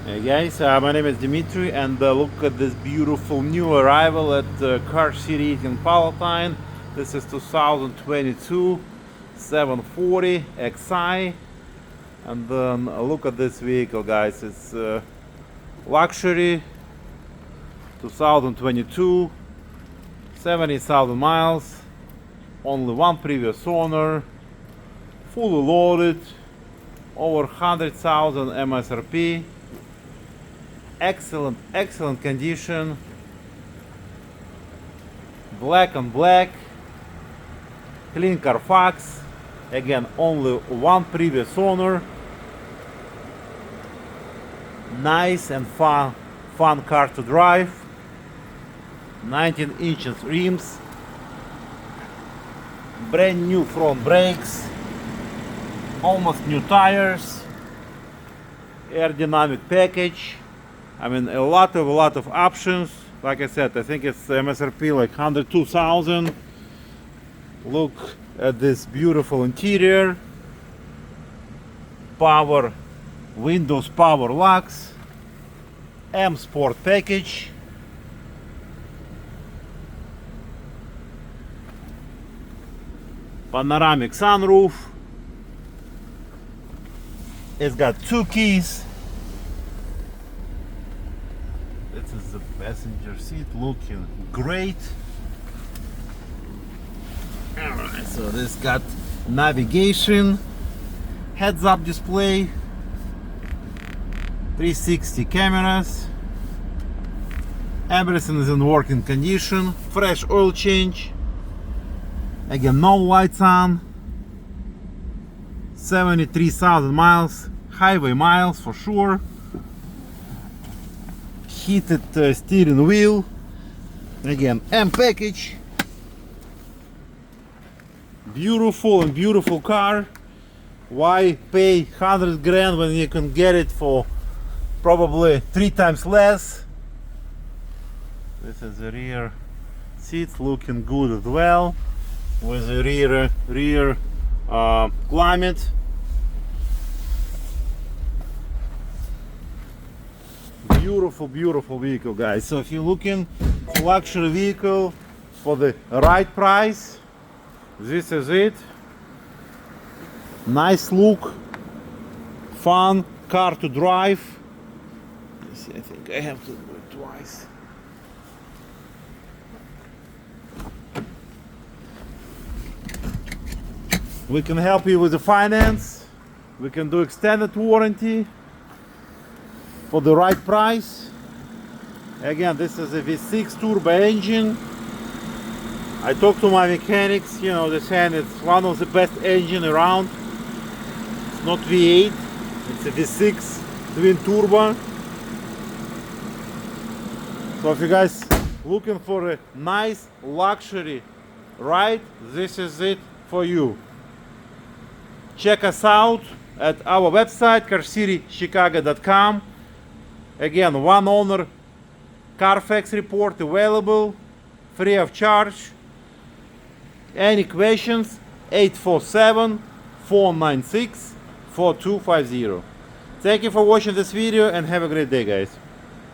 Hey guys, my name is Dimitri, and look at this beautiful new arrival at Car City in Palatine. This is 2022 740 XI, and then look at this vehicle, guys. It's luxury 2022, 70,000 miles, only one previous owner, fully loaded, over 100,000 MSRP. Excellent condition, black on black, clean Carfax. Again, only one previous owner. Nice and fun car to drive. 19 inches rims, brand new front brakes, almost new tires, aerodynamic package. I mean, a lot of options. Like I said, I think it's MSRP like 102,000. Look at this beautiful interior. Power windows, power locks, Msport package. Panoramic sunroof. It's got 2 keys. This is the passenger seat, looking great. Alright, so this got navigation, heads-up display, 360 cameras. Everything is in working condition. Fresh oil change. Again, no lights on. 73,000 miles, highway miles for sure. Heated steering wheel. Again, M package. Beautiful car. Why pay 100 grand when you can get it for probably 3 times less? This is the rear seats, looking good as well, with the rear climate. Beautiful vehicle, guys. So if you're looking for luxury vehicle for the right price, this is it. Nice look, fun car to drive. Let's see, I think I have to do it twice. We can help you with the finance. We can do extended warranty for the right price. Again, this is a V6 turbo engine. I talked to my mechanics, you know, they're saying it's one of the best engine around. It's not V8, it's a V6 twin turbo. So if you guys looking for a nice luxury ride, this is it for you. Check us out at our website, carcitychicago.com. Again, 1OWNER Carfax report available, free of charge. Any questions? 847-496-4250. Thank you for watching this video and have a great day, guys.